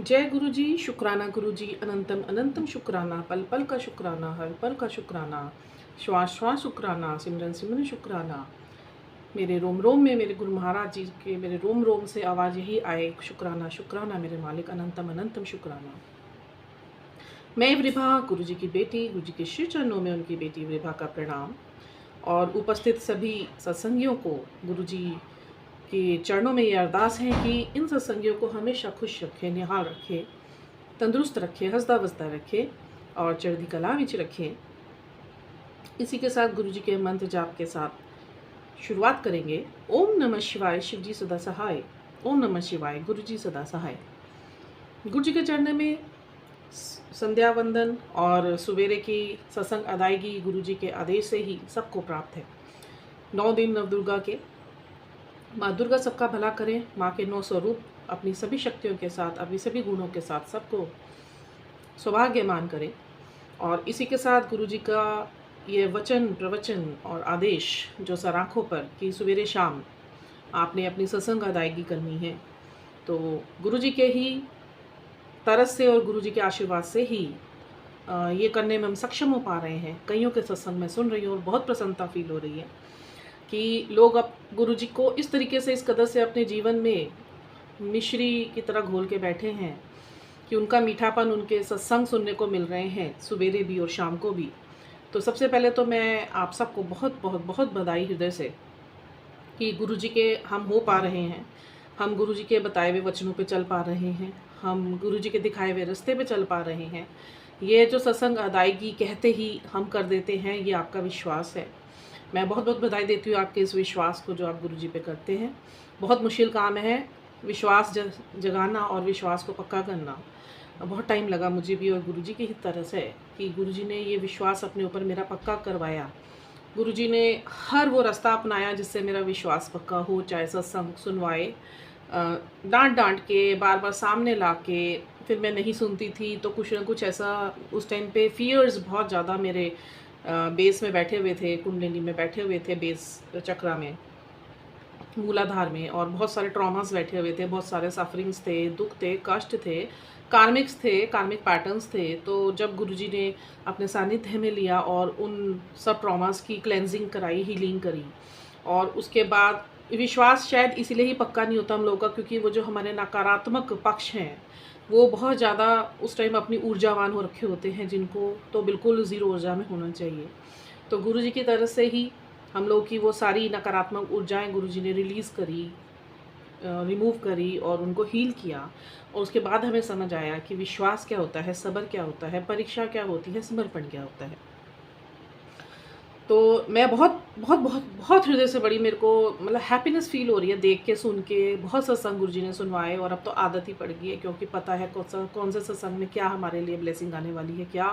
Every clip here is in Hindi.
जय गुरु जी, शुक्राना गुरु जी, अनंतम अनंतम शुक्राना, पल पल का शुक्राना, हर पल का शुक्राना, श्वास श्वास शुक्राना, सिमरन सिमरन शुक्राना। मेरे रोम रोम में मेरे गुरु महाराज जी के मेरे रोम रोम से आवाज़ यही आए, शुक्राना शुक्राना मेरे मालिक, अनंतम अनंतम शुक्राना। मैं विभा, गुरु जी की बेटी, गुरु जी के श्री चरणों में उनकी बेटी विभा का प्रणाम। और उपस्थित सभी सत्संगियों को गुरु जी के चरणों में ये अरदास है कि इन सत्संगियों को हमेशा खुश रखे, निहाल रखे, तंदुरुस्त रखे, हंसदा वसदा रखे और चढ़ती कला विच रखे। इसी के साथ गुरु जी के मंत्र जाप के साथ शुरुआत करेंगे। ओम नमः शिवाय, शिव जी सदा सहाय। ओम नमः शिवाय, गुरु जी सदा सहाय। गुरु जी के चरण में संध्या वंदन और सवेरे की सत्संग अदायगी गुरु जी के आदेश से ही सबको प्राप्त है। 9 दिन नव दुर्गा के, माँ दुर्गा सबका भला करें। माँ के 9 स्वरूप अपनी सभी शक्तियों के साथ, अपनी सभी गुणों के साथ सबको सौभाग्यमान करें। और इसी के साथ गुरु जी का ये वचन, प्रवचन और आदेश जो सर आँखों पर कि सवेरे शाम आपने अपनी सत्संग अदायगी करनी है, तो गुरु जी के ही तरस से और गुरु जी के आशीर्वाद से ही ये करने में हम सक्षम हो पा रहे हैं। कईयों के सत्संग में सुन रही हूँ और बहुत प्रसन्नता फील हो रही है कि लोग अब गुरु जी को इस तरीके से, इस कदर से अपने जीवन में मिश्री की तरह घोल के बैठे हैं कि उनका मीठापन उनके सत्संग सुनने को मिल रहे हैं, सवेरे भी और शाम को भी। तो सबसे पहले तो मैं आप सबको बहुत बहुत बहुत बधाई हृदय से कि गुरु जी के हम हो पा रहे हैं, हम गुरु जी के बताए हुए वचनों पे चल पा रहे हैं, हम गुरु जी के दिखाए हुए रास्ते पे चल पा रहे हैं। ये जो सत्संग अदायगी कहते ही हम कर देते हैं, ये आपका विश्वास है। मैं बहुत बहुत बधाई देती हूँ आपके इस विश्वास को जो आप गुरु जी पे करते हैं। बहुत मुश्किल काम है विश्वास जगाना और विश्वास को पक्का करना। बहुत टाइम लगा मुझे भी और गुरु जी की ही तरह से कि गुरु जी ने ये विश्वास अपने ऊपर मेरा पक्का करवाया। गुरु जी ने हर वो रास्ता अपनाया जिससे मेरा विश्वास पक्का हो, चाहे सत्संग सुनवाए, डांट डांट के, बार बार सामने ला के, फिर मैं नहीं सुनती थी तो कुछ ना कुछ ऐसा उस टाइम पे फियर्स बहुत ज़्यादा मेरे बेस में बैठे हुए थे, कुंडलिनी में बैठे हुए थे, बेस चक्रा में, मूलाधार में, और बहुत सारे ट्रॉमास बैठे हुए थे, बहुत सारे सफरिंग्स थे, दुख थे, कष्ट थे, कार्मिक्स थे, कार्मिक पैटर्न्स थे। तो जब गुरुजी ने अपने सानिध्य में लिया और उन सब ट्रॉमास की क्लेंजिंग कराई, हीलिंग करी, और उसके बाद विश्वास शायद इसीलिए ही पक्का नहीं होता हम लोगों का, क्योंकि वो जो हमारे नकारात्मक पक्ष हैं वो बहुत ज़्यादा उस टाइम अपनी ऊर्जावान हो रखे होते हैं, जिनको तो बिल्कुल ज़ीरो ऊर्जा में होना चाहिए। तो गुरु जी की तरफ से ही हम लोग की वो सारी नकारात्मक ऊर्जाएं गुरु जी ने रिलीज़ करी, रिमूव करी और उनको हील किया। और उसके बाद हमें समझ आया कि विश्वास क्या होता है, सब्र क्या होता है, परीक्षा क्या होती है, समर्पण क्या होता है। तो मैं बहुत बहुत बहुत बहुत हृदय से बड़ी, मेरे को मतलब हैप्पीनेस फील हो रही है देख के, सुन के। बहुत सत्संग गुरु जी ने सुनवाए और अब तो आदत ही पड़ गई है, क्योंकि पता है कौन से सत्संग में क्या हमारे लिए ब्लेसिंग आने वाली है, क्या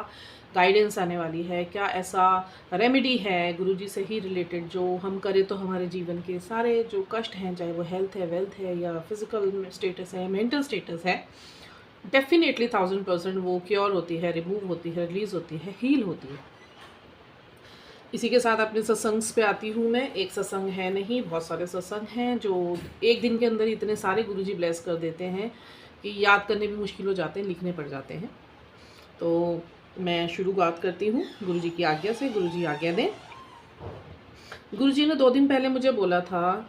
गाइडेंस आने वाली है, क्या ऐसा रेमेडी है गुरु जी से ही रिलेटेड जो हम करें तो हमारे जीवन के सारे जो कष्ट हैं, चाहे वो हेल्थ है, वेल्थ है, या फिजिकल स्टेटस है, मेंटल स्टेटस है, डेफिनेटली 1000% वो क्योर होती है, रिमूव होती है, रिलीज़ होती है, हील होती है। इसी के साथ अपने सत्संग्स पे आती हूँ मैं। एक सत्संग है नहीं, बहुत सारे सत्संग हैं जो एक दिन के अंदर इतने सारे गुरुजी ब्लेस कर देते हैं कि याद करने भी मुश्किल हो जाते हैं, लिखने पड़ जाते हैं। तो मैं शुरुआत करती हूँ गुरु जी की आज्ञा से। गुरु जी आज्ञा दें। गुरु जी ने 2 दिन पहले मुझे बोला था,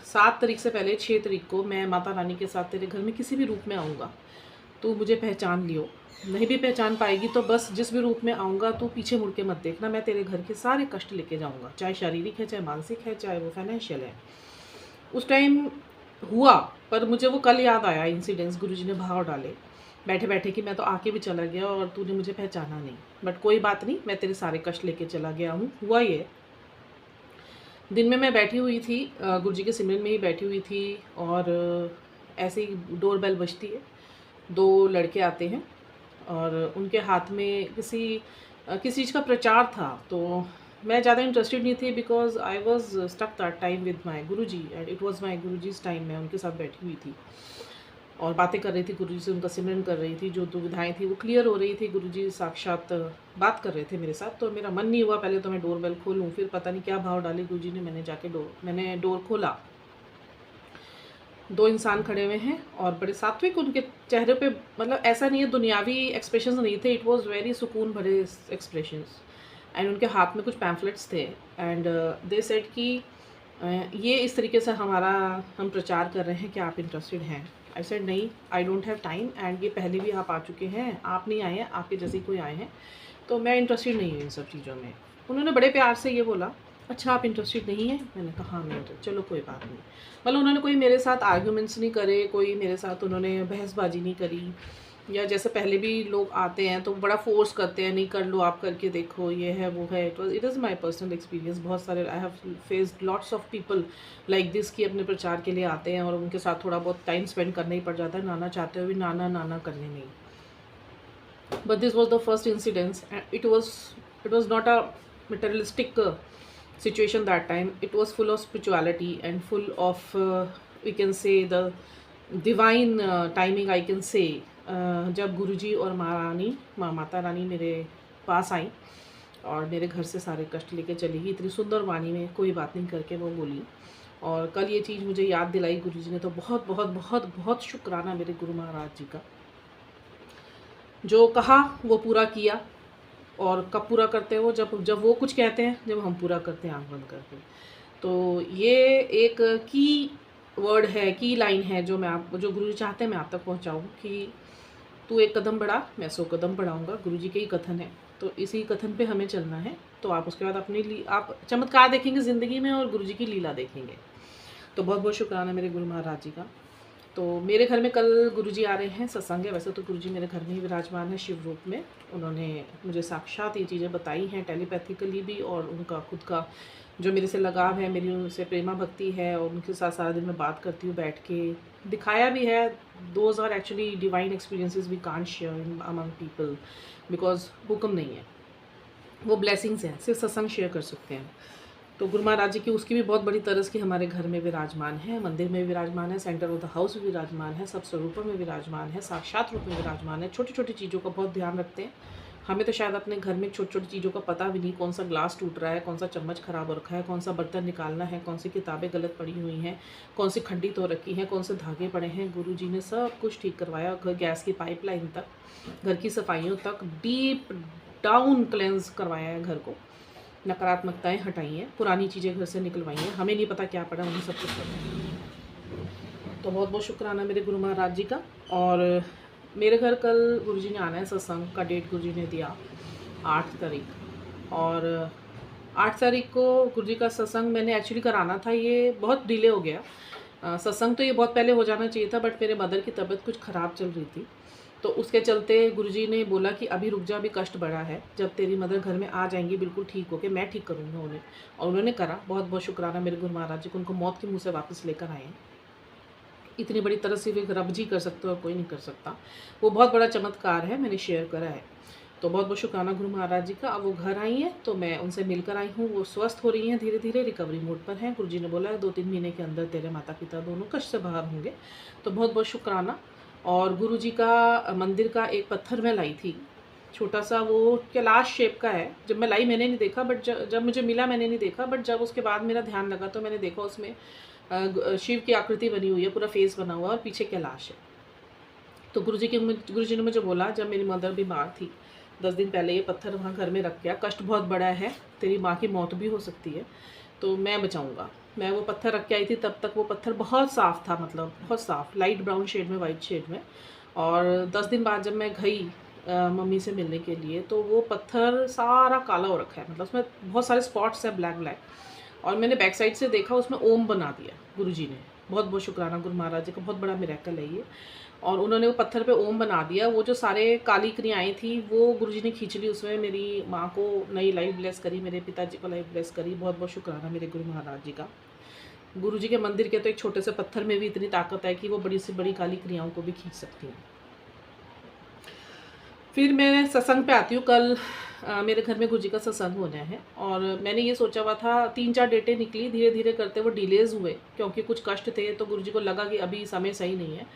7 तारीख से पहले 6 तारीख को मैं माता रानी के साथ तेरे घर में किसी भी रूप में आऊँगा, तू मुझे पहचान लियो। नहीं भी पहचान पाएगी तो बस जिस भी रूप में आऊँगा तू पीछे मुड़ के मत देखना, मैं तेरे घर के सारे कष्ट लेके जाऊँगा, चाहे शारीरिक है, चाहे मानसिक है, चाहे वो फाइनेंशियल है। उस टाइम हुआ, पर मुझे वो कल याद आया इंसिडेंट्स गुरुजी ने भाव डाले बैठे बैठे कि मैं तो आके भी चला गया और तूने मुझे पहचाना नहीं, बट कोई बात नहीं, मैं तेरे सारे कष्ट लेके चला गया हूँ। हुआ ये, दिन में मैं बैठी हुई थी, गुरुजी के सिमरन में ही बैठी हुई थी, और ऐसे ही डोर बेल बजती है, 2 लड़के आते हैं और उनके हाथ में किसी चीज़ का प्रचार था। तो मैं ज़्यादा इंटरेस्टेड नहीं थी, because I was stuck that time with my guruji and it was my guruji's time. मैं उनके साथ बैठी हुई थी और बातें कर रही थी, गुरुजी से उनका सिमरन कर रही थी, जो दुविधाएं थी वो क्लियर हो रही थी। गुरुजी साक्षात बात कर रहे थे मेरे साथ। तो मेरा मन नहीं हुआ पहले तो मैं डोर बेल खोलूँ, फिर पता नहीं क्या भाव डाले गुरुजी ने, मैंने डोर खोला दो इंसान खड़े हुए हैं और बड़े सात्विक उनके चेहरे पे, मतलब ऐसा नहीं है दुनियावी एक्सप्रेशंस नहीं थे, इट वाज वेरी सुकून भरे एक्सप्रेशंस। एंड उनके हाथ में कुछ पैम्फलेट्स थे एंड दे सेड कि ये इस तरीके से हम प्रचार कर रहे हैं कि आप इंटरेस्टेड हैं। आई सेड नहीं, I don't have time, and ये पहले भी आप आ चुके हैं, आप नहीं आए हैं, आपके जैसे कोई आए हैं, तो मैं इंटरेस्टेड नहीं हूँ इन सब चीज़ों में। उन्होंने बड़े प्यार से ये बोला, अच्छा आप इंटरेस्टेड नहीं हैं? मैंने कहा हाँ मैं चलो कोई बात नहीं। मतलब उन्होंने कोई मेरे साथ आर्ग्यूमेंट्स नहीं करे, कोई मेरे साथ उन्होंने बहसबाजी नहीं करी, या जैसे पहले भी लोग आते हैं तो बड़ा फोर्स करते हैं, नहीं कर लो, आप करके देखो, ये है वो है। It is my personal experience. बहुत सारे I have faced lots of people like this कि अपने प्रचार के लिए आते हैं और उनके साथ थोड़ा बहुत टाइम स्पेंड करना ही पड़ जाता है, नाना चाहते हुए भी नाना नाना करने नहीं। But this was the first incident, and it was not a materialistic situation that time. It was full of spirituality and full of we can say the divine timing, I can say. जब गुरुजी और माता रानी मेरे पास आई और मेरे घर से सारे कष्ट लेके चली गई, इतनी सुंदर वाणी में कोई बात नहीं करके वो बोली। और कल ये चीज़ मुझे याद दिलाई गुरुजी ने, तो बहुत बहुत बहुत बहुत शुक्राना मेरे गुरु महाराज जी का। जो कहा वो पूरा किया, और कब पूरा करते हैं वो, जब वो कुछ कहते हैं, जब हम पूरा करते हैं आँख बंद करके। तो ये एक की वर्ड है, की लाइन है जो जो गुरुजी चाहते हैं मैं आप तक पहुंचाऊं कि तू एक कदम बढ़ा, मैं 100 कदम बढ़ाऊंगा। गुरुजी के ही कथन है, तो इसी कथन पे हमें चलना है। तो आप उसके बाद आप चमत्कार देखेंगे ज़िंदगी में और गुरुजी की लीला देखेंगे। तो बहुत बहुत शुक्राना मेरे गुरु महाराज जी का। तो मेरे घर में कल गुरुजी आ रहे हैं, सत्संग है। वैसे तो गुरुजी मेरे घर में ही विराजमान है शिव रूप में। उन्होंने मुझे साक्षात ये चीज़ें बताई हैं, टेलीपैथिकली भी, और उनका खुद का जो मेरे से लगाव है, मेरी उनसे प्रेमा भक्ति है, और उनके साथ सारा दिन मैं बात करती हूँ बैठ के, दिखाया भी है। Those are actually divine experiences we can't share among people, because हुक्म नहीं है, वो ब्लेसिंग्स हैं, सिर्फ सत्संग शेयर कर सकते हैं। तो गुरु महाराज जी की उसकी भी बहुत बड़ी तरस की हमारे घर में विराजमान है, मंदिर में विराजमान है, सेंटर ऑफ द हाउस में विराजमान है, सब स्वरूपों में विराजमान है, साक्षात रूप में विराजमान है। छोटी छोटी चीज़ों का बहुत ध्यान रखते हैं। हमें तो शायद अपने घर में छोटी छोटी चीज़ों का पता भी नहीं, कौन सा ग्लास टूट रहा है, कौन सा चम्मच खराब हो रखा है, कौन सा बर्तन निकालना है, कौन सी किताबें गलत पड़ी हुई हैं, कौन सी खंडित हो रखी हैं, कौन से धागे पड़े हैं। गुरु जी ने सब कुछ ठीक करवाया, गैस की पाइपलाइन तक, घर की सफाइयों तक, डीप डाउन क्लेंस करवाया है घर को। नकारात्मकताएं हटाई हैं, पुरानी चीज़ें घर से निकलवाई हैं। हमें नहीं पता क्या पड़ा, उन्हें सब कुछ पता है। तो बहुत बहुत शुक्राना मेरे गुरु महाराज जी का। और मेरे घर कल गुरुजी ने आना है, सत्संग का डेट गुरुजी ने दिया 8 तारीख, और 8 तारीख को गुरुजी का सत्संग मैंने एक्चुअली कराना था, ये बहुत डिले हो गया। सत्संग तो ये बहुत पहले हो जाना चाहिए था, बट मेरे मदर की तबीयत कुछ ख़राब चल रही थी, तो उसके चलते गुरुजी ने बोला कि अभी रुक जा, अभी कष्ट बढ़ा है, जब तेरी मदर घर में आ जाएंगी बिल्कुल ठीक होके मैं ठीक करूँगा उन्हें। और उन्होंने करा। बहुत बहुत शुक्राना मेरे गुरु महाराज जी को, उनको मौत के मुँह से वापस लेकर आए। इतनी बड़ी तरह से भी रब जी कर सकते हो और कोई नहीं कर सकता, वो बहुत बड़ा चमत्कार है, मैंने शेयर करा है। तो बहुत बहुत शुक्राना गुरु महाराज जी का। अब वो घर आई हैं तो मैं उनसे मिलकर आई हूँ, वो स्वस्थ हो रही हैं धीरे धीरे, रिकवरी मोड पर हैं। गुरुजी ने बोला है 2-3 महीने के अंदर तेरे माता पिता दोनों कष्ट से बाहर होंगे। तो बहुत बहुत शुक्राना। और गुरुजी का मंदिर का एक पत्थर मैं लाई थी, छोटा सा, वो कैलाश शेप का है। जब मैं लाई मैंने नहीं देखा, बट जब मुझे मिला मैंने नहीं देखा, बट जब उसके बाद मेरा ध्यान लगा तो मैंने देखा उसमें शिव की आकृति बनी हुई है, पूरा फेस बना हुआ है और पीछे कैलाश है। तो गुरुजी ने मुझे बोला, जब मेरी मदर बीमार थी 10 दिन पहले, ये पत्थर वहाँ घर में रख गया, कष्ट बहुत बड़ा है, तेरी माँ की मौत भी हो सकती है, तो मैं बचाऊँगा। मैं वो पत्थर रख के आई थी, तब तक वो पत्थर बहुत साफ़ था, मतलब बहुत साफ़, लाइट ब्राउन शेड में, वाइट शेड में। और 10 दिन बाद जब मैं गई मम्मी से मिलने के लिए, तो वो पत्थर सारा काला हो रखा है, मतलब उसमें बहुत सारे स्पॉट्स हैं ब्लैक ब्लैक। और मैंने बैक साइड से देखा, उसमें ओम बना दिया गुरुजी ने। बहुत बहुत शुक्राना गुरु महाराज जी का, बहुत बड़ा मिरेकल है ये। और उन्होंने वो पत्थर पे ओम बना दिया। वो जो सारे काली क्रियाएं थी वो गुरुजी ने खींच ली, उसमें मेरी माँ को नई लाइफ ब्लेस करी, मेरे पिताजी को लाइफ ब्लेस करी। बहुत बहुत शुक्राना मेरे गुरु महाराज जी का। गुरुजी के मंदिर के तो एक छोटे से पत्थर में भी इतनी ताकत है कि वो बड़ी से बड़ी काली क्रियाओं को भी खींच सकती हैं। फिर मैं सत्संग पे आती हूँ। कल मेरे घर में गुरुजी का सत्संग होना है, और मैंने ये सोचा हुआ था, 3-4 डेटें निकली, धीरे धीरे करते वो डिलेज़ हुए, क्योंकि कुछ कष्ट थे। तो गुरुजी को लगा कि अभी समय सही नहीं है,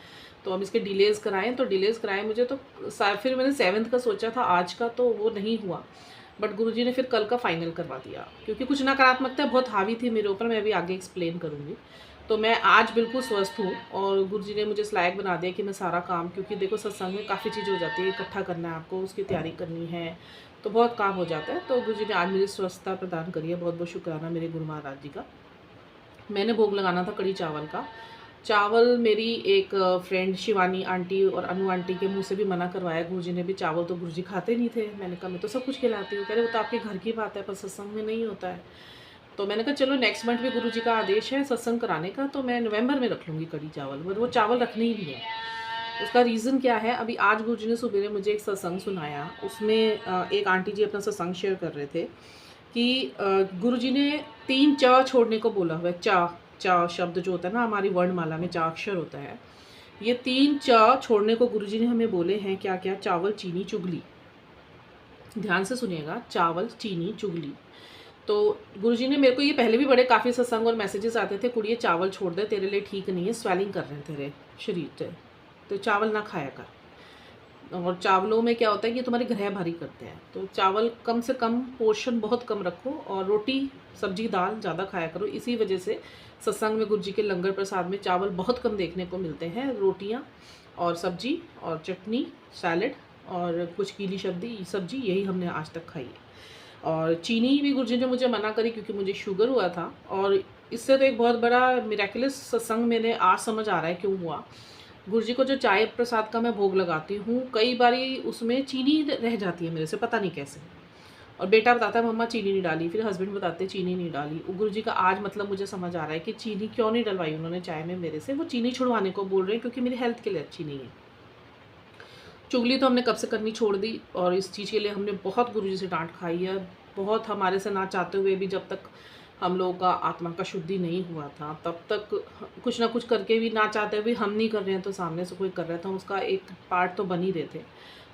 तो हम इसके डिलेज़ कराएं। तो डिलेज़ कराएं मुझे, तो फिर मैंने 7th का सोचा था आज का, तो वो नहीं हुआ। बट गुरुजी ने फिर कल का फाइनल करवा दिया, क्योंकि कुछ नकारात्मकता बहुत हावी थी मेरे ऊपर, मैं अभी आगे एक्सप्लेन करूँगी। तो मैं आज बिल्कुल स्वस्थ हूँ और गुरुजी ने मुझे इस लायक बना दिया कि मैं सारा काम, क्योंकि देखो सत्संग में काफ़ी चीज़ हो जाती है, इकट्ठा करना है आपको, उसकी तैयारी करनी है, तो बहुत काम हो जाता है। तो गुरुजी ने आज मुझे स्वस्थता प्रदान करी है, बहुत बहुत शुक्राना मेरे गुरु महाराज जी का। मैंने भोग लगाना था कड़ी चावल का। चावल मेरी एक फ्रेंड शिवानी आंटी और अनु आंटी के मुँह से भी मना करवाया गुरुजी ने भी, चावल तो गुरुजी खाते नहीं थे। मैंने कहा मैं तो सब कुछ खिलाती हूँ। कह रहे वो तो आपके घर की बात है, पर सत्संग में नहीं होता है। तो मैंने कहा चलो नेक्स्ट मंथ भी गुरुजी का आदेश है सत्संग कराने का, तो मैं नवंबर में रख लूँगी कड़ी चावल, पर वो चावल रखने ही नहीं है। उसका रीज़न क्या है, अभी आज गुरुजी ने सुबह मुझे एक सत्संग सुनाया, उसमें एक आंटी जी अपना सत्संग शेयर कर रहे थे कि गुरुजी ने 3 च छोड़ने को बोला हुआ है। च शब्द जो होता है ना, हमारी वर्णमाला में च अक्षर होता है। ये 3 च छोड़ने को गुरुजी ने हमें बोले हैं। क्या क्या? चावल, चीनी, चुगली। ध्यान से सुनिएगा, चावल, चीनी, चुगली। तो गुरुजी ने मेरे को, ये पहले भी बड़े काफ़ी सत्संग और मैसेजेस आते थे, कुड़िए चावल छोड़ दे, तेरे लिए ठीक नहीं है, स्वेलिंग कर रहे हैं तेरे शरीर से, तो चावल ना खाया कर। और चावलों में क्या होता है कि तुम्हारे ग्रह भारी करते हैं, तो चावल कम से कम, पोर्शन बहुत कम रखो, और रोटी सब्जी दाल ज़्यादा खाया करो। इसी वजह से सत्संग में गुरुजी के लंगर प्रसाद में चावल बहुत कम देखने को मिलते हैं। रोटियाँ और सब्जी और चटनी, सैलड और कुछ गीली सब्जी, यही हमने आज तक खाई है। और चीनी भी गुरुजी ने मुझे मना करी, क्योंकि मुझे शुगर हुआ था। और इससे तो एक बहुत बड़ा मिरेकुलस सत्संग मैंने आज समझ आ रहा है क्यों हुआ। गुरुजी को जो चाय प्रसाद का मैं भोग लगाती हूँ, कई बारी उसमें चीनी रह जाती है मेरे से, पता नहीं कैसे। और बेटा बताता है मम्मा चीनी नहीं डाली, फिर हस्बैंड बताते हैं चीनी नहीं डाली। गुरुजी का आज मतलब मुझे समझ आ रहा है कि चीनी क्यों नहीं डलवाई उन्होंने चाय में मेरे से। वो चीनी छुड़वाने को बोल रहे हैं, क्योंकि मेरी हेल्थ के लिए अच्छी नहीं है। चुगली तो हमने कब से करनी छोड़ दी, और इस चीज़ के लिए हमने बहुत गुरुजी से डांट खाई है, बहुत। हमारे से ना चाहते हुए भी, जब तक हम लोगों का आत्मा का शुद्धि नहीं हुआ था, तब तक कुछ ना कुछ करके भी, ना चाहते हुए हम नहीं कर रहे हैं तो सामने से कोई कर रहा था, उसका एक पार्ट तो बन ही रहे थे।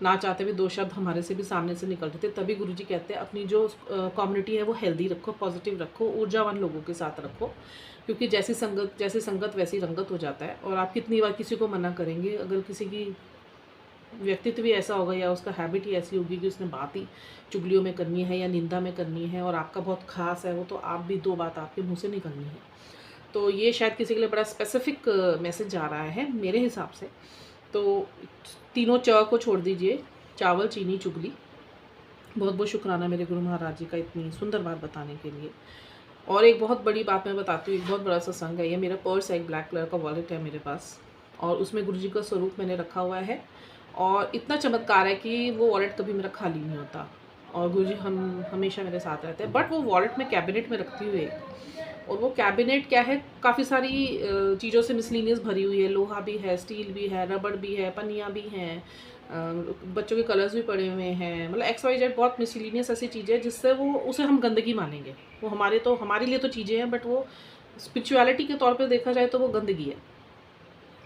ना चाहते हुए 2 शब्द हमारे से भी सामने से निकल रहे थे। तभी गुरुजी कहते हैं अपनी जो कम्युनिटी है वो हेल्दी रखो, पॉजिटिव रखो, ऊर्जावान लोगों के साथ रखो, क्योंकि जैसी संगत वैसी रंगत हो जाता है। और आप कितनी बार किसी को मना करेंगे, अगर किसी की व्यक्तित्व भी ऐसा होगा या उसका हैबिट ही ऐसी होगी कि उसने बात ही चुगलियों में करनी है या निंदा में करनी है, और आपका बहुत ख़ास है वो, तो आप भी 2 बात आपके मुंह से निकलनी है। तो ये शायद किसी के लिए बड़ा स्पेसिफिक मैसेज जा रहा है मेरे हिसाब से। तो तीनों च को छोड़ दीजिए, चावल, चीनी, चुगली। बहुत बहुत शुक्राना मेरे गुरु महाराज जी का इतनी सुंदर बात बताने के लिए। और एक बहुत बड़ी बात मैं बताती हूँ, एक बहुत बड़ा सत्संग है ये। मेरा पर्स है, एक ब्लैक कलर का वॉलेट है मेरे पास, और उसमें गुरुजी का स्वरूप मैंने रखा हुआ है। और इतना चमत्कार है कि वो वॉलेट कभी मेरा खाली नहीं होता, और गुरुजी हम हमेशा मेरे साथ रहते हैं। बट वो वॉलेट में कैबिनेट में रखती हुई, और वो कैबिनेट क्या है, काफ़ी सारी चीज़ों से मिसलिनियस भरी हुई है। लोहा भी है, स्टील भी है, रबड़ भी है, पन्नियाँ भी हैं, बच्चों के कलर्स भी पड़े हुए हैं, मतलब XYZ बहुत मिसलिनियस ऐसी चीज़ें है जिससे वो, उसे हम गंदगी मानेंगे। वो हमारे लिए तो चीज़ें हैं, बट वो स्पिरिचुअलिटी के तौर पे देखा जाए तो वो गंदगी है,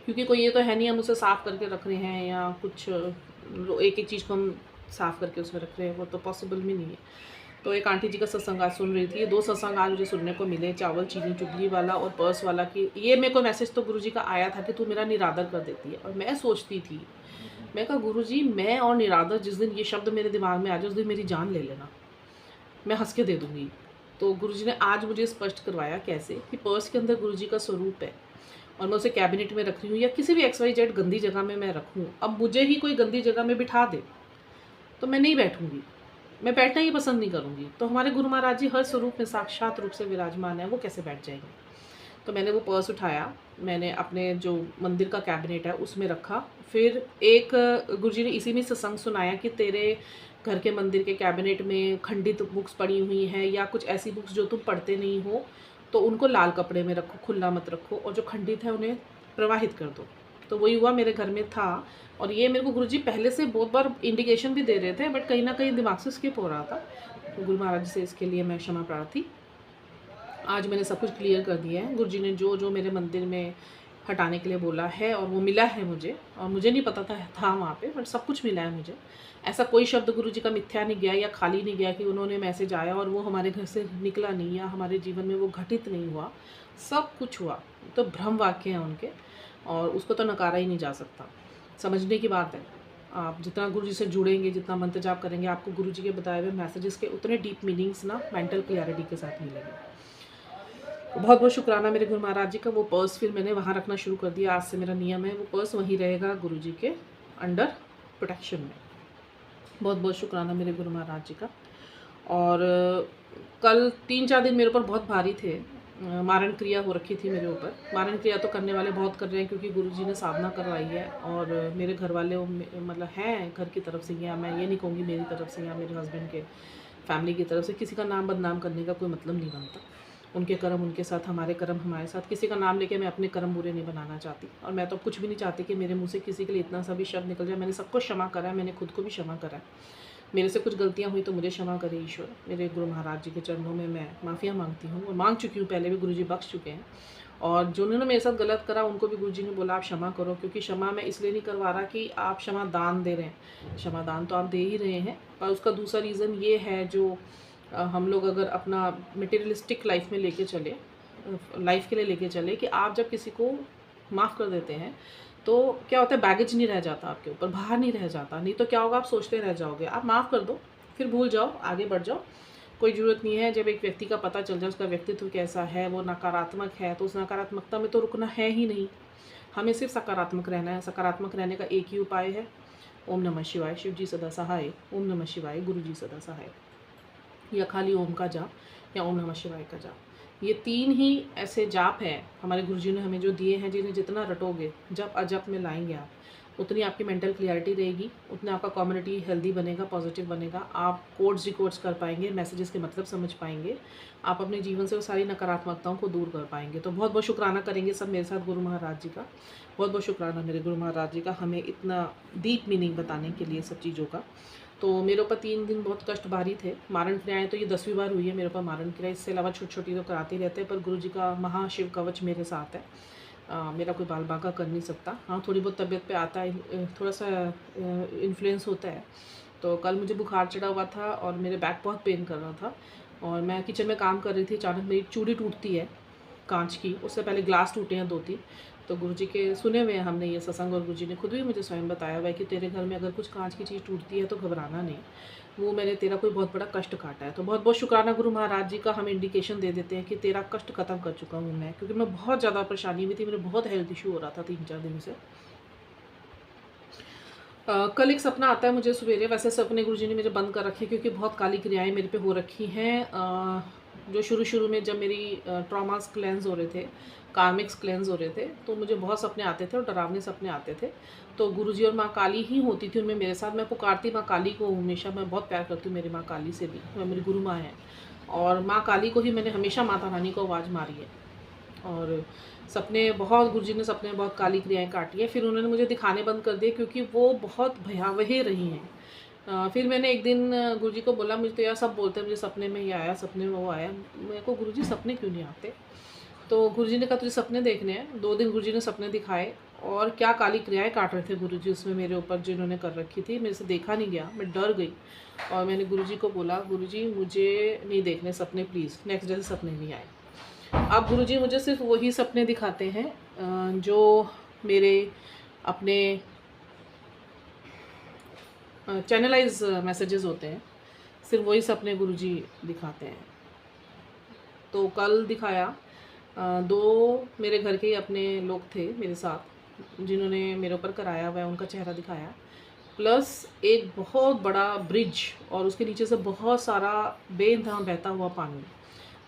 क्योंकि कोई ये तो है नहीं हम उसे साफ़ करके रख रहे हैं, या कुछ एक एक चीज़ को हम साफ़ करके उसमें रख रहे हैं, वो तो पॉसिबल भी नहीं है। तो एक आंटी जी का सत्संग आज सुन रही थी। ये 2 सत्संग आज मुझे सुनने को मिले, चावल, चीनी, चुगली वाला और पर्स वाला। कि ये मेरे को मैसेज तो गुरुजी का आया था कि तू मेरा निरादर कर देती है। और मैं सोचती थी, मैं कहा गुरुजी, मैं और निरादर, जिस दिन ये शब्द मेरे दिमाग में आ जाए उस दिन मेरी जान ले लेना, मैं हंस के दे दूँगी। तो गुरुजी ने आज मुझे स्पष्ट करवाया कैसे, कि पर्स के अंदर गुरुजी का स्वरूप है, और मैं उसे कैबिनेट में रख रही हूँ, या किसी भी XYZ गंदी जगह में मैं रखूँ। अब मुझे ही कोई गंदी जगह में बिठा दे तो मैं नहीं बैठूँगी, मैं बैठना ही पसंद नहीं करूँगी। तो हमारे गुरु महाराज जी हर स्वरूप में साक्षात रूप से विराजमान है, वो कैसे बैठ जाएंगे। तो मैंने वो पर्स उठाया, मैंने अपने जो मंदिर का कैबिनेट है उसमें रखा। फिर एक गुरुजी ने इसी में सत्संग सुनाया कि तेरे घर के मंदिर के कैबिनेट में खंडित बुक्स पड़ी हुई हैं, या कुछ ऐसी बुक्स जो तुम पढ़ते नहीं हो, तो उनको लाल कपड़े में रखो, खुला मत रखो, और जो खंडित है उन्हें प्रवाहित कर दो। तो वही हुआ, मेरे घर में था। और ये मेरे को गुरुजी पहले से बहुत बार इंडिकेशन भी दे रहे थे, बट कहीं ना कहीं दिमाग से स्किप हो रहा था। तो गुरु महाराज जी से इसके लिए मैं क्षमा प्रार्थी। आज मैंने सब कुछ क्लियर कर दिया है। गुरुजी ने जो जो मेरे मंदिर में हटाने के लिए बोला है, और वो मिला है मुझे, और मुझे नहीं पता था वहाँ पे, बट सब कुछ मिला है मुझे। ऐसा कोई शब्द गुरुजी का मिथ्या नहीं गया या खाली नहीं गया कि उन्होंने मैसेज आया और वो हमारे घर से निकला नहीं, या हमारे जीवन में वो घटित नहीं हुआ। सब कुछ हुआ। तो भ्रम वाक्य हैं उनके, और उसको तो नकारा ही नहीं जा सकता। समझने की बात है। आप जितना गुरुजी से जुड़ेंगे, जितना मंत्र जाप करेंगे, आपको गुरुजी के बताए हुए मैसेजेस के उतने डीप मीनिंग्स ना मेंटल क्लियरिटी के साथ मिलेंगे। बहुत बहुत शुक्राना मेरे गुरु महाराज जी का। वो पर्स फिर मैंने वहाँ रखना शुरू कर दिया, आज से मेरा नियम है वो पर्स वहीं रहेगा गुरु जी के अंडर प्रोटेक्शन में। बहुत बहुत शुक्राना मेरे गुरु महाराज जी का। और कल 3-4 दिन मेरे ऊपर बहुत भारी थे। मारण क्रिया हो रखी थी मेरे ऊपर। मारण क्रिया तो करने वाले बहुत कर रहे हैं क्योंकि गुरु जी ने साधना करवाई है, और मेरे घर वाले मतलब हैं घर की तरफ से, या मैं ये नहीं कहूँगी मेरी तरफ से या मेरे हस्बैंड के फैमिली की तरफ से, किसी का नाम बदनाम करने का कोई मतलब नहीं बनता। उनके कर्म उनके साथ, हमारे कर्म हमारे साथ। किसी का नाम लेके मैं अपने कर्म बुरे नहीं बनाना चाहती, और मैं तो कुछ भी नहीं चाहती कि मेरे मुंह से किसी के लिए इतना सा भी शब्द निकल जाए। मैंने सबको क्षमा करा है, मैंने खुद को भी क्षमा करा है। मेरे से कुछ गलतियाँ हुई तो मुझे क्षमा करे ईश्वर। मेरे गुरु महाराज जी के चरणों में मैं माफ़िया मांगती हूँ, और मांग चुकी हूँ, पहले भी गुरु जी बख्श चुके हैं। और जिन्होंने मेरे साथ गलत करा उनको भी गुरु जी ने बोला आप क्षमा करो, क्योंकि क्षमा मैं इसलिए नहीं करवा रहा कि आप क्षमा दान दे रहे हैं। क्षमा दान तो आप दे ही रहे हैं, और उसका दूसरा रीज़न ये है, जो हम लोग अगर अपना मटेरियलिस्टिक लाइफ में लेके चले, लाइफ के लिए लेके चले, कि आप जब किसी को माफ़ कर देते हैं तो क्या होता है, बैगेज नहीं रह जाता आपके ऊपर, बाहर नहीं रह जाता। नहीं तो क्या होगा, आप सोचते रह जाओगे। आप माफ़ कर दो, फिर भूल जाओ, आगे बढ़ जाओ। कोई ज़रूरत नहीं है, जब एक व्यक्ति का पता चल जाए उसका व्यक्तित्व कैसा है, वो नकारात्मक है, तो उस नकारात्मकता में तो रुकना है ही नहीं। हमें सिर्फ सकारात्मक रहना है। सकारात्मक रहने का एक ही उपाय है, ओम नमः शिवाय, शिव जी सदा सहाय, ओम नमः शिवाय, गुरु जी सदा सहाय, या खाली ओम का जाप, या ओम नमः शिवाय का जाप। ये 3 ही ऐसे जाप हैं हमारे गुरुजी ने हमें जो दिए हैं, जिन्हें जितना रटोगे, जप अजप में लाएंगे आप, उतनी आपकी मेंटल क्लियरिटी रहेगी, उतना आपका कम्युनिटी हेल्दी बनेगा, पॉजिटिव बनेगा। आप कोड्स डिकोड्स कर पाएंगे, मैसेजेस के मतलब समझ पाएंगे, आप अपने जीवन से वो सारी नकारात्मकताओं को दूर कर पाएंगे। तो बहुत बहुत शुक्राना करेंगे सब मेरे साथ गुरु महाराज जी का। बहुत बहुत शुक्राना मेरे गुरु महाराज जी का, हमें इतना डीप मीनिंग बताने के लिए सब चीज़ों का। तो मेरे ऊपर 3 दिन बहुत कष्ट भारी थे। मारण क्रियाएँ तो ये 10वीं बार हुई है मेरे ऊपर मारण क्रिया। इससे अलावा छोटी छोटी तो कराते ही रहते हैं, पर गुरु जी का महाशिव कवच मेरे साथ है। मेरा कोई बाल बांका कर नहीं सकता। हाँ, थोड़ी बहुत तबीयत पे आता है, थोड़ा सा इन्फ्लुएंस होता है। तो कल मुझे बुखार चढ़ा हुआ था और मेरे बैक बहुत पेन कर रहा था, और मैं किचन में काम कर रही थी। अचानक मेरी चूड़ी टूटती है कांच की, उससे पहले ग्लास टूटे हैं 2-3। तो गुरुजी के सुने हुए हैं हमने ये सत्संग, और गुरुजी ने खुद भी मुझे स्वयं बताया हुआ है कि तेरे घर में अगर कुछ कांच की चीज़ टूटती है तो घबराना नहीं, वो मैंने तेरा कोई बहुत बड़ा कष्ट काटा है। तो बहुत बहुत शुक्राना गुरु महाराज जी का, हमें इंडिकेशन दे देते हैं कि तेरा कष्ट खत्म कर चुका हूँ मैं, क्योंकि मैं बहुत ज़्यादा परेशानी में थी। मेरे बहुत हेल्थ इशू हो रहा था 3-4 दिन से। कल एक सपना आता है मुझे सवेरे। वैसे सपने गुरुजी ने मेरे बंद कर रखे क्योंकि बहुत काली क्रियाएं मेरे पे हो रखी हैं। जो शुरू में जब मेरी ट्रॉमास क्लेंस हो रहे थे, कार्मिक्स क्लेंस हो रहे थे, तो मुझे बहुत सपने आते थे और डरावने सपने आते थे। तो गुरुजी और माँ काली ही होती थी उनमें मेरे साथ। मैं पुकारती माँ काली को हमेशा, मैं बहुत प्यार करती हूँ मेरी माँ काली से भी, वह मेरी गुरु माँ है, और माँ काली को ही मैंने हमेशा माता रानी को आवाज़ मारी है। और सपने बहुत, गुरुजी ने सपने बहुत काली क्रियाएं काटी हैं। फिर उन्होंने मुझे दिखाने बंद कर दिए क्योंकि वो बहुत भयावह रही हैं। फिर मैंने एक दिन गुरुजी को बोला, मुझे तो यार सब बोलते हैं मुझे सपने में ये आया, सपने में वो आया, मेरे को गुरुजी सपने क्यों नहीं आते। तो गुरुजी ने कहा तुझे सपने देखने हैं। 2 दिन गुरुजी ने सपने दिखाए, और क्या काली क्रियाएं काट रहे थे गुरुजी उसमें मेरे ऊपर, जिन्होंने कर रखी थी। मेरे से देखा नहीं गया, मैं डर गई, और मैंने गुरुजी को बोला गुरुजी मुझे नहीं देखने सपने प्लीज़। नेक्स्ट डे से सपने नहीं आए। अब गुरुजी मुझे सिर्फ वही सपने दिखाते हैं जो मेरे अपने चैनलाइज मैसेजेस होते हैं, सिर्फ वही सपने गुरुजी दिखाते हैं। तो कल दिखाया, 2 मेरे घर के ही अपने लोग थे मेरे साथ, जिन्होंने मेरे ऊपर कराया हुआ है, उनका चेहरा दिखाया, प्लस एक बहुत बड़ा ब्रिज, और उसके नीचे से बहुत सारा बेइंतहा बहता हुआ पानी।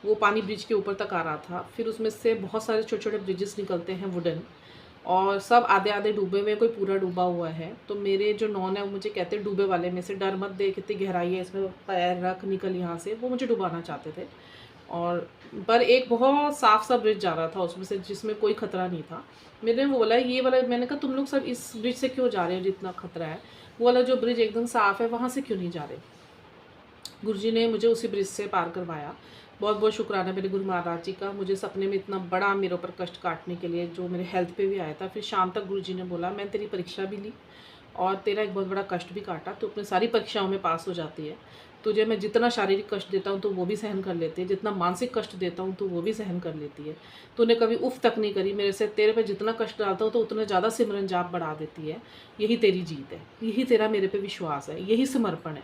वो पानी ब्रिज के ऊपर तक आ रहा था। फिर उसमें से बहुत सारे छोटे छोटे ब्रिजेस निकलते हैं वुडन, और सब आधे आधे डूबे हुए, कोई पूरा डूबा हुआ है। तो मेरे जो नॉन है वो मुझे कहते हैं डूबे वाले में से, डर मत दे, कितनी गहराई है इसमें, पैर रख, निकल यहाँ से। वो मुझे डुबाना चाहते थे, और पर एक बहुत साफ सा ब्रिज जा रहा था उसमें से, जिसमें कोई खतरा नहीं था। मैंने वो बोला ये वाला, मैंने कहा तुम लोग सब इस ब्रिज से क्यों जा रहे हो जितना खतरा है, वो वाला जो ब्रिज एकदम साफ है वहाँ से क्यों नहीं जा रहे। गुरुजी ने मुझे उसी ब्रिज से पार करवाया। बहुत बहुत शुक्राना मेरे गुरु महाराज जी का, मुझे सपने में इतना बड़ा मेरे ऊपर कष्ट काटने के लिए, जो मेरे हेल्थ पे भी आया था। फिर शाम तक गुरुजी ने बोला मैं तेरी परीक्षा भी ली और तेरा एक बहुत बड़ा कष्ट भी काटा, तो अपनी सारी परीक्षाओं में पास हो जाती है। तुझे मैं जितना शारीरिक कष्ट देता हूँ तो वो भी सहन कर लेती है, जितना मानसिक कष्ट देता हूँ तो वो भी सहन कर लेती है। तूने कभी उफ तक नहीं करी मेरे से। तेरे पे जितना कष्ट डालता हूँ तो उतना ज़्यादा सिमरन जाप बढ़ा देती है। यही तेरी जीत है, यही तेरा मेरे पे विश्वास है, यही समर्पण है।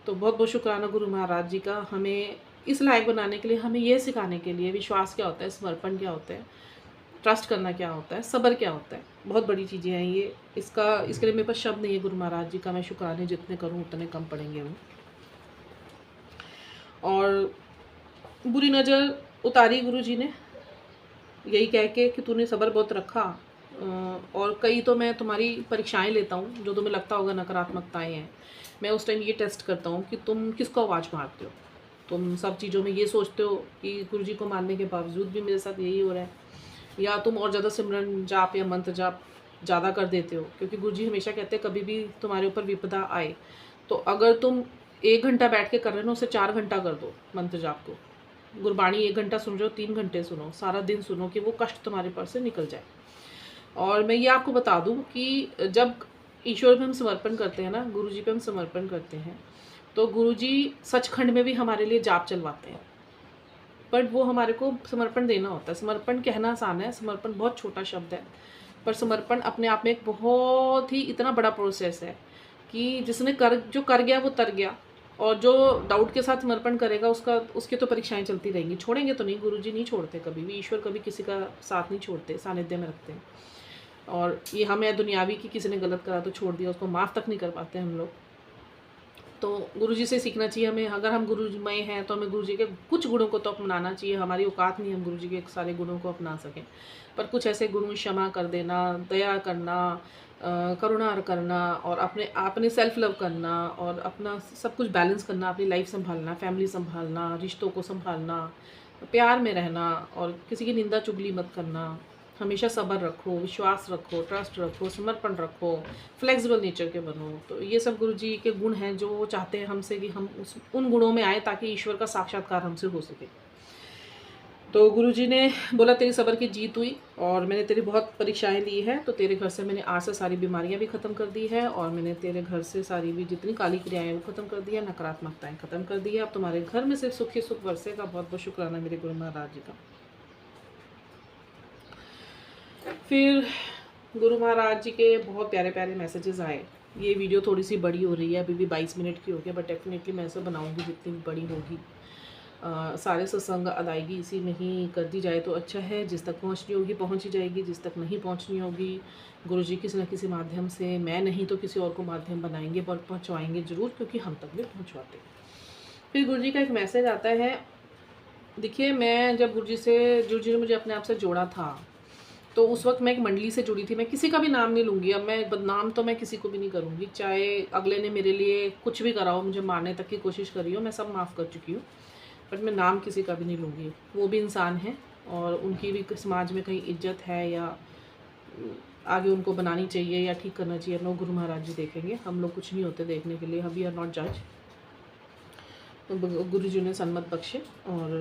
तो बहुत बहुत शुक्राना गुरु महाराज जी का, हमें इस लायक बनाने के लिए, हमें ये सिखाने के लिए विश्वास क्या होता है, समर्पण क्या होता है, ट्रस्ट करना क्या होता है, सब्र क्या होता है। बहुत बड़ी चीज़ें हैं ये। इसके लिए मेरे पास शब्द नहीं है गुरु महाराज जी का। मैं शुक्राने जितने करूँ उतने कम पड़ेंगे वो। और बुरी नज़र उतारी गुरु जी ने, यही कह के कि तूने सब्र बहुत रखा। और कई तो मैं तुम्हारी परीक्षाएं लेता हूँ, जो तुम्हें लगता होगा नकारात्मकताएं हैं। मैं उस टाइम ये टेस्ट करता हूँ कि तुम किसको आवाज़ मारते हो। तुम सब चीज़ों में ये सोचते हो कि गुरु जी को मानने के बावजूद भी मेरे साथ यही हो रहा है, या तुम और ज़्यादा सिमरन जाप या मंत्र जाप ज़्यादा कर देते हो। क्योंकि गुरु जी हमेशा कहते हैं कभी भी तुम्हारे ऊपर विपदा आए तो अगर तुम 1 घंटा बैठ के कर रहे हो, उसे 4 घंटा कर दो मंत्र जाप को। गुरबाणी 1 घंटा सुन रहे हो, 3 घंटे सुनो, सारा दिन सुनो, कि वो कष्ट तुम्हारे पर से निकल जाए। और मैं ये आपको बता दूं कि जब ईश्वर पे हम समर्पण करते हैं ना, गुरु जी पे हम समर्पण करते हैं, तो गुरु जी सचखंड में भी हमारे लिए जाप चलवाते हैं। बट वो हमारे को समर्पण देना होता है। समर्पण कहना आसान है, समर्पण बहुत छोटा शब्द है, पर समर्पण अपने आप में एक बहुत ही इतना बड़ा प्रोसेस है कि जो कर गया वो तर गया। और जो डाउट के साथ समर्पण करेगा उसकी तो परीक्षाएं चलती रहेंगी। छोड़ेंगे तो नहीं, गुरुजी नहीं छोड़ते कभी भी। ईश्वर कभी किसी का साथ नहीं छोड़ते, सानिध्य में रखते हैं। और ये हमें दुनियावी की किसी ने गलत करा तो छोड़ दिया, उसको माफ़ तक नहीं कर पाते हम लोग। तो गुरुजी से सीखना चाहिए हमें। अगर हम गुरुमय हैं तो हमें गुरुजी के कुछ गुणों को तो अपनाना चाहिए। हमारी औकात नहीं हम गुरुजी के सारे गुणों को अपना सकें, पर कुछ ऐसे गुण, क्षमा कर देना, दया करना, करुणा करना, और अपने सेल्फ लव करना, और अपना सब कुछ बैलेंस करना, अपनी लाइफ संभालना, फैमिली संभालना, रिश्तों को संभालना, प्यार में रहना, और किसी की निंदा चुगली मत करना, हमेशा सब्र रखो, विश्वास रखो, ट्रस्ट रखो, समर्पण रखो, फ्लेक्सिबल नेचर के बनो। तो ये सब गुरु जी के गुण हैं जो वो चाहते हैं हमसे कि हम उन गुणों में आए ताकि ईश्वर का साक्षात्कार हमसे हो सके। तो गुरु जी ने बोला तेरी सब्र की जीत हुई और मैंने तेरी बहुत परीक्षाएं ली है, तो तेरे घर से मैंने आज से सारी बीमारियां भी ख़त्म कर दी है, और मैंने तेरे घर से सारी भी जितनी काली क्रियाएं वो ख़त्म कर दी है, नकारात्मकताएं ख़त्म कर दी है। अब तुम्हारे घर में सिर्फ सुख ही सुख बरसेगा। बहुत बहुत शुक्राना मेरे गुरु महाराज जी का। फिर गुरु महाराज जी के बहुत प्यारे प्यारे मैसेजेस आए। ये वीडियो थोड़ी सी बड़ी हो रही है, अभी भी 22 मिनट की हो गई, बट डेफिनेटली मैं ऐसा बनाऊंगी जितनी भी बड़ी होगी। सारे सत्संग अदायगी इसी में ही कर दी जाए तो अच्छा है। जिस तक पहुंचनी होगी पहुंच ही जाएगी, जिस तक नहीं पहुंचनी होगी गुरु जी किसी न किसी माध्यम से, मैं नहीं तो किसी और को माध्यम बनाएंगे और पहुंचवाएंगे ज़रूर, क्योंकि हम तक भी पहुंचवाते। फिर गुरु जी का एक मैसेज आता है। देखिए, मैं जब गुरु जी ने मुझे अपने आप से जोड़ा था, तो उस वक्त मैं एक मंडली से जुड़ी थी। मैं किसी का भी नाम नहीं लूँगी, अब मैं बदनाम तो मैं किसी को भी नहीं करूँगी, चाहे अगले ने मेरे लिए कुछ भी करा हो, मुझे मारने तक की कोशिश करी हो, मैं सब माफ़ कर चुकी हूँ, बट मैं नाम किसी का भी नहीं लूँगी। वो भी इंसान है और उनकी भी समाज में कहीं इज्जत है या आगे उनको बनानी चाहिए या ठीक करना चाहिए, अपना गुरु महाराज जी देखेंगे। हम लोग कुछ नहीं होते देखने के लिए, वी आर नॉट जज। गुरु जी ने सन्मत बख्शे। और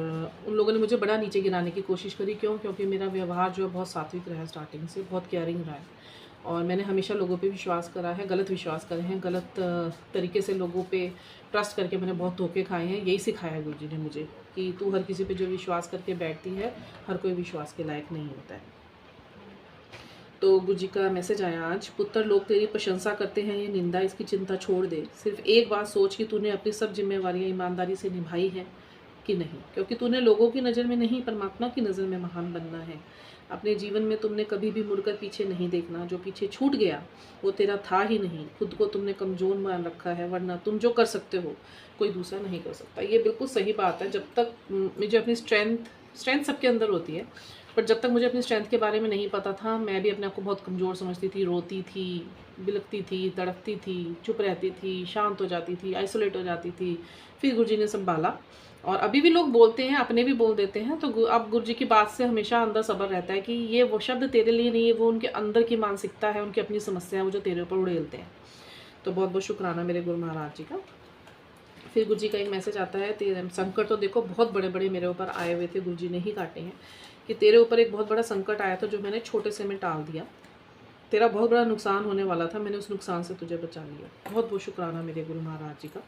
उन लोगों ने मुझे बड़ा नीचे गिराने की कोशिश करी। क्योंकि मेरा व्यवहार जो है बहुत सात्विक रहा है, स्टार्टिंग से बहुत केयरिंग रहा है, और मैंने हमेशा लोगों पे विश्वास करा है, गलत विश्वास करे हैं, गलत तरीके से लोगों पे ट्रस्ट करके मैंने बहुत धोखे खाए हैं। यही सिखाया गुरु जी ने मुझे कि तू हर किसी पे जो विश्वास करके बैठती है, हर कोई विश्वास के लायक नहीं होता है। तो गुरु जी का मैसेज आया आज। पुत्र, लोग तेरी प्रशंसा करते हैं, ये निंदा, इसकी चिंता छोड़ दे। सिर्फ एक बात सोच कि तूने अपनी सब जिम्मेवारियां ईमानदारी से निभाई हैं कि नहीं, क्योंकि तूने लोगों की नज़र में नहीं, परमात्मा की नज़र में महान बनना है। अपने जीवन में तुमने कभी भी मुड़कर पीछे नहीं देखना। जो पीछे छूट गया वो तेरा था ही नहीं। खुद को तुमने कमज़ोर मान रखा है, वरना तुम जो कर सकते हो कोई दूसरा नहीं कर सकता। ये बिल्कुल सही बात है। जब तक मुझे अपनी स्ट्रेंथ सबके अंदर होती है, पर जब तक मुझे अपनी स्ट्रेंथ के बारे में नहीं पता था, मैं भी अपने आप को बहुत कमज़ोर समझती थी, रोती थी, बिलखती थी, तड़पती थी, चुप रहती थी, शांत हो जाती थी, आइसोलेट हो जाती थी। फिर गुरुजी ने संभाला, और अभी भी लोग बोलते हैं, अपने भी बोल देते हैं, तो अब गुरुजी की बात से हमेशा अंदर सब्र रहता है कि ये वो शब्द तेरे लिए नहीं है, वो उनके अंदर की मानसिकता है, उनकी अपनी समस्या है, वो जो तेरे ऊपर उड़ेलते हैं। तो बहुत बहुत शुक्राना मेरे गुरु महाराज जी का। फिर गुरुजी का एक मैसेज आता है, तेरे संकट तो देखो बहुत बड़े बड़े मेरे ऊपर आए हुए थे, गुरुजी ने ही काटे हैं, कि तेरे ऊपर एक बहुत बड़ा संकट आया था जो मैंने छोटे से में टाल दिया। तेरा बहुत बड़ा नुकसान होने वाला था, मैंने उस नुकसान से तुझे बचा लिया। बहुत बहुत शुक्राना मेरे गुरु महाराज जी का।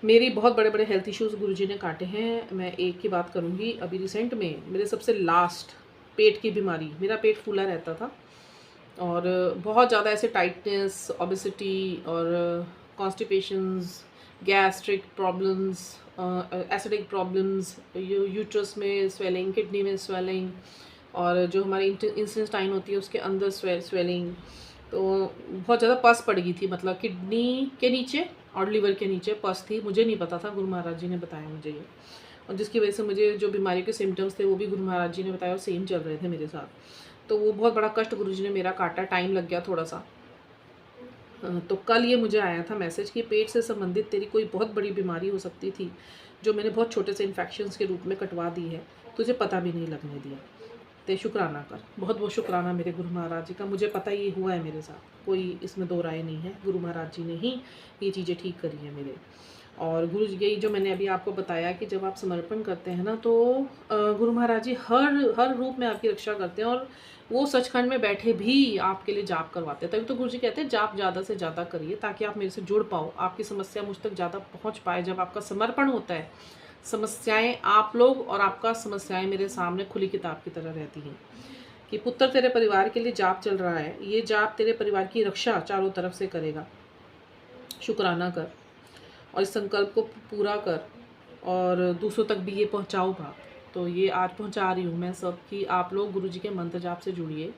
मेरी बहुत बड़े बड़े हेल्थ इश्यूज़ गुरुजी ने काटे हैं। मैं एक की बात करूँगी। अभी रिसेंट में मेरे सबसे लास्ट पेट की बीमारी, मेरा पेट फूला रहता था और बहुत ज़्यादा ऐसे टाइटनेस, ओबेसिटी और constipations, gastric problems acidic problems, uterus में स्वेलिंग, किडनी में स्वेलिंग, और जो हमारी इंटेस्टाइन होती है उसके अंदर स्वेलिंग। तो बहुत ज़्यादा पस पड़ गई थी, मतलब किडनी के नीचे और लिवर के नीचे पस थी। मुझे नहीं पता था, गुरु महाराज जी ने बताया मुझे ये, और जिसकी वजह से मुझे जो बीमारी के सिम्टम्स थे वो भी गुरु महाराज जी ने बताया और सेम चल रहे थे मेरे साथ। तो वो बहुत बड़ा कष्ट गुरु जी ने मेरा काटा, टाइम लग गया थोड़ा सा। तो कल ये मुझे आया था मैसेज कि पेट से संबंधित तेरी कोई बहुत बड़ी बीमारी हो सकती थी, जो मैंने बहुत छोटे से इन्फेक्शंस के रूप में कटवा दी है, तुझे पता भी नहीं लगने दिया। ते शुक्राना कर, बहुत बहुत शुक्राना मेरे गुरु महाराज जी का। मुझे पता ये हुआ है मेरे साथ, कोई इसमें दो राय नहीं है, गुरु महाराज जी ने ही ये चीज़ें ठीक करी हैं मेरे। और गुरु जी यही जो मैंने अभी आपको बताया कि जब आप समर्पण करते हैं ना, तो गुरु महाराज जी हर रूप में आपकी रक्षा करते हैं, और वो सचखंड में बैठे भी आपके लिए जाप करवाते हैं। तभी तो गुरु जी कहते हैं जाप ज़्यादा से ज़्यादा करिए, ताकि आप मेरे से जुड़ पाओ, आपकी समस्या मुझ तक ज़्यादा पहुँच पाए। जब आपका समर्पण होता है, समस्याएं आप लोग और आपका समस्याएं मेरे सामने खुली किताब की तरह रहती हैं कि पुत्र तेरे परिवार के लिए जाप चल रहा है, ये जाप तेरे परिवार की रक्षा चारों तरफ से करेगा। शुक्राना कर और इस संकल्प को पूरा कर, और दूसरों तक भी ये पहुंचाओ बात। तो ये आज पहुंचा रही हूँ मैं सब कि आप लोग गुरुजी के मंत्र जाप से जुड़िए।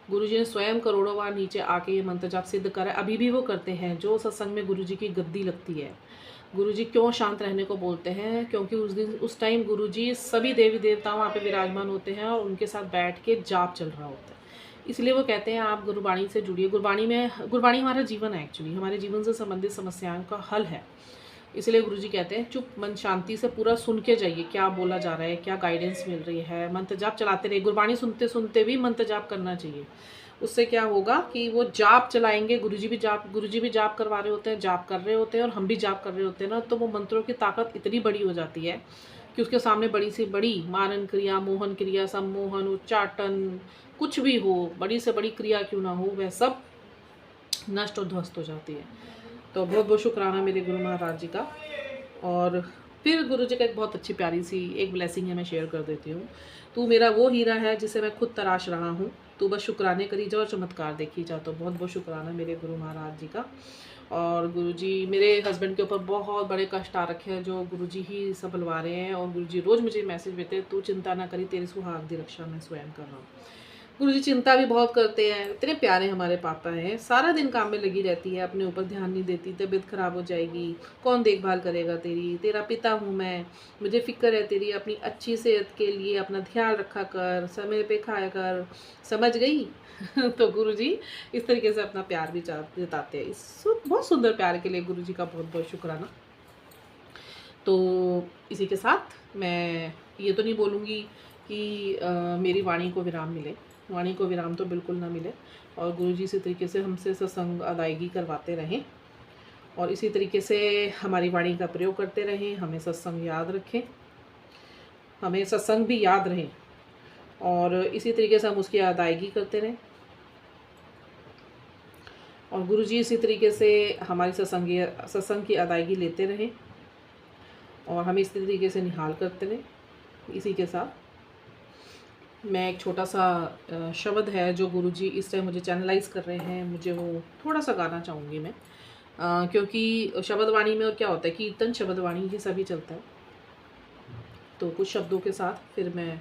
गुरुजी ने स्वयं करोड़ों बार नीचे आके ये मंत्र जाप सिद्ध करा है, अभी भी वो करते हैं। जो सत्संग में गुरुजी की गद्दी लगती है, गुरुजी क्यों शांत रहने को बोलते हैं, क्योंकि उस टाइम गुरुजी सभी देवी देवता वहाँ पे विराजमान होते हैं और उनके साथ बैठ के जाप चल रहा होता है। इसलिए वो कहते हैं आप गुरबाणी से जुड़िए। गुरबाणी हमारा जीवन है, एक्चुअली हमारे जीवन से संबंधित समस्याओं का हल है। इसलिए गुरुजी कहते हैं चुप मन शांति से पूरा सुन के जाइए, क्या बोला जा रहा है, क्या गाइडेंस मिल रही है। मंत्र जाप चलाते रहिए, गुरबाणी सुनते सुनते भी मंत्र जाप करना चाहिए। उससे क्या होगा कि वो जाप चलाएंगे, गुरुजी भी जाप करवा रहे होते हैं, जाप कर रहे होते हैं, और हम भी जाप कर रहे होते हैं ना, तो वो मंत्रों की ताकत इतनी बड़ी हो जाती है कि उसके सामने बड़ी से बड़ी मारन क्रिया, मोहन क्रिया, सम्मोहन, उच्चाटन, कुछ भी हो, बड़ी से बड़ी क्रिया क्यों ना हो, वह सब नष्ट और ध्वस्त हो जाती है। तो बहुत बहुत शुक्राना मेरे गुरु महाराज जी का। और फिर गुरु जी का एक बहुत अच्छी प्यारी सी एक ब्लेसिंग है, मैं शेयर कर देती हूँ। तू मेरा वो हीरा है जिसे मैं खुद तराश रहा हूँ, तू बस शुक्राने करी जा और चमत्कार देखी जा। तो बहुत बहुत शुक्राना मेरे गुरु महाराज जी का। और गुरु जी मेरे हस्बैंड के ऊपर बहुत बड़े कष्ट आ रखे हैं, जो गुरु जी ही संभलवा रहे हैं। और गुरु जी रोज़ मुझे मैसेज देते हैं, तू चिंता ना करी, तेरी सुहाग दी रक्षा मैं स्वयं कर रहा हूँ। गुरुजी चिंता भी बहुत करते हैं, इतने प्यारे हमारे पापा हैं। सारा दिन काम में लगी रहती है, अपने ऊपर ध्यान नहीं देती, तबीयत खराब हो जाएगी, कौन देखभाल करेगा तेरी, तेरा पिता हूँ मैं, मुझे फिक्र है तेरी, अपनी अच्छी सेहत के लिए अपना ध्यान रखा कर, समय पे खाया कर, समझ गई। तो गुरुजी इस तरीके से अपना प्यार भी जताते हैं। इस बहुत सुंदर प्यार के लिए गुरुजी का बहुत बहुत शुक्राना। तो इसी के साथ मैं ये तो नहीं बोलूँगी कि मेरी वाणी को विराम मिले, वाणी को विराम तो बिल्कुल ना मिले, और गुरुजी इसी तरीके से हमसे सत्संग अदायगी करवाते रहें, और इसी तरीके से हमारी वाणी का प्रयोग करते रहें, हमें सत्संग याद रखें, हमें सत्संग भी याद रहें, और इसी तरीके से हम उसकी अदायगी करते रहें, और गुरुजी इसी तरीके से हमारी सत्संग की अदायगी लेते रहें, और हम इस तरीके से निहाल करते रहें। इसी के साथ मैं एक छोटा सा शब्द है जो गुरुजी इस टाइम मुझे चैनलाइज कर रहे हैं, मुझे वो थोड़ा सा गाना चाहूँगी मैं, क्योंकि शब्दवाणी में और क्या होता है, कीर्तन शब्दवाणी ये सभी चलता है। तो कुछ शब्दों के साथ फिर मैं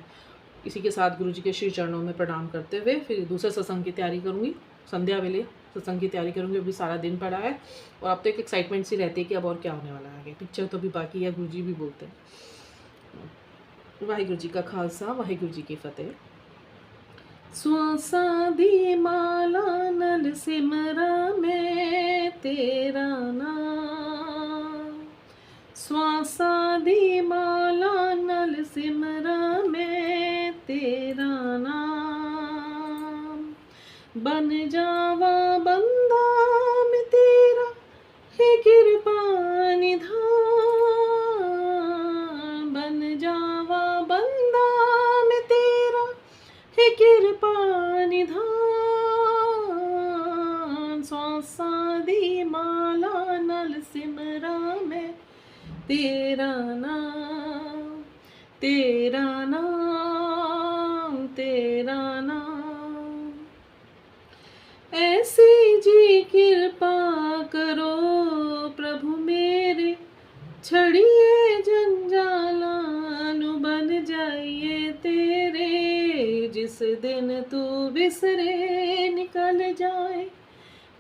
इसी के साथ गुरुजी के श्री चरणों में प्रणाम करते हुए फिर दूसरे सत्संग की तैयारी करूँगी। संध्या वेले सत्संग की तैयारी करूँगी, अभी सारा दिन पड़ा है, और अब तो एक एक्साइटमेंट सी रहती है कि अब और क्या होने वाला है आगे। पिक्चर तो भी बाकी है, गुरुजी भी बोलते हैं। वाहिगुरु जी का खालसा, वाहिगुरु जी की फतेह। स्वासा दी माला नल सिमरा मैं तेरा नाम, स्वासा दी माला नल सिमरा मैं तेरा नाम, बन जावा बंदा मैं तेरा, हे कृपा निधान, बन जावा बंदा मैं तेरा, हे कृपा निधान, स्वासा दी माला नल सिमरा मैं तेरा नाम, तेरा नाम, तेरा नाम। ऐसी जी कृपा करो प्रभु मेरे, छड़िए जन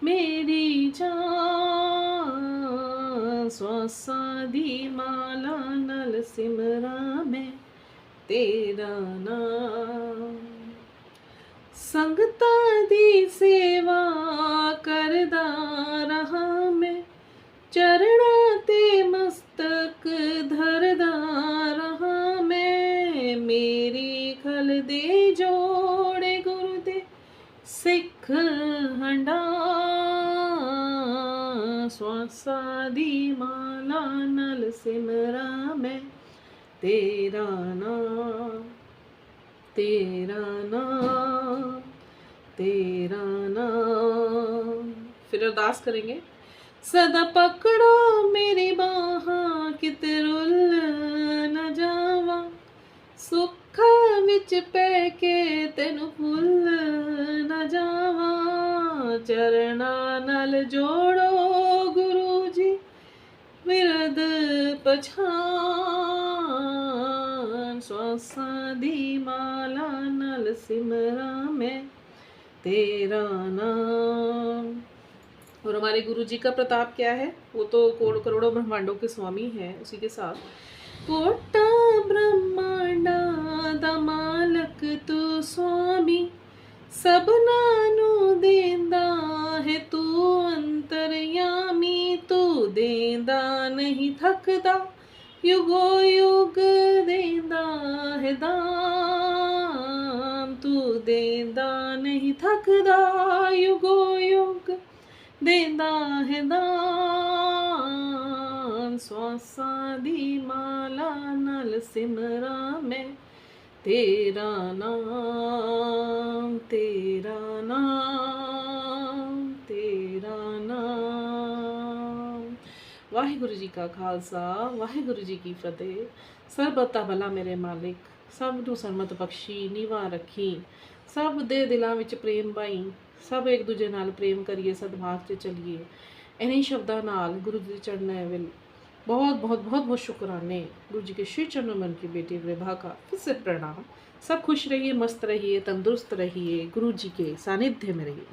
मेरी जान श्वासां दी माला नाल सिमरा मैं तेरा नाम। संगतां दी सेवा करदा रहा मैं, चरणां ते मस्तक धरदा रहा मैं। मेरी खल दे जोड़े गुरु दे सिख हंडा, श्वासां दी माला नाल सिमरा मैं तेरा नाम, तेरा नाम, तेरा नाम। फिर अरदास करेंगे। सदा पकड़ो मेरी बाहां किते रुल न जावा, सुखा विच पै के तेनू भुल न जावा। चरना नाल जोड़ो गुरु जी विरद पछान, श्वासां दी माला नाल सिमरा मैं तेरा नाम। और हमारे गुरु जी का प्रताप क्या है, वो तो करोड़ों ब्रह्मांडों के स्वामी हैं। उसी के साथ कोटा ब्रह्मांडा दा मालक तू स्वामी, सबना नू देंदा है तू अंतरयामी। तू देंदा नहीं थकदा, युगो युग देंदा है दान। तू देंदा नहीं थकदा, युगो युग देंदा है दान। श्वासां दी माला नाल सिमरा मैं तेरा नाम, तेरा नाम, तेरा नाम। वाहिगुरु जी का खालसा, वाहिगुरु जी की फतेह। सरबता भला मेरे मालिक, सब नूं सरमत बख्शी, नीवा रखी, सब दे दिलों विच प्रेम पाई, सब एक दूजे नाल प्रेम करिए, सदभाव से चलिए। इन्हीं शब्दों नाल गुरु जी के चरणों विल बहुत बहुत बहुत बहुत शुक्राने। गुरु जी के श्री चरणों में उनकी बेटी विभा का फिर से प्रणाम। सब खुश रहिए, मस्त रहिए, तंदुरुस्त रहिए, गुरु जी के सानिध्य में रहिए।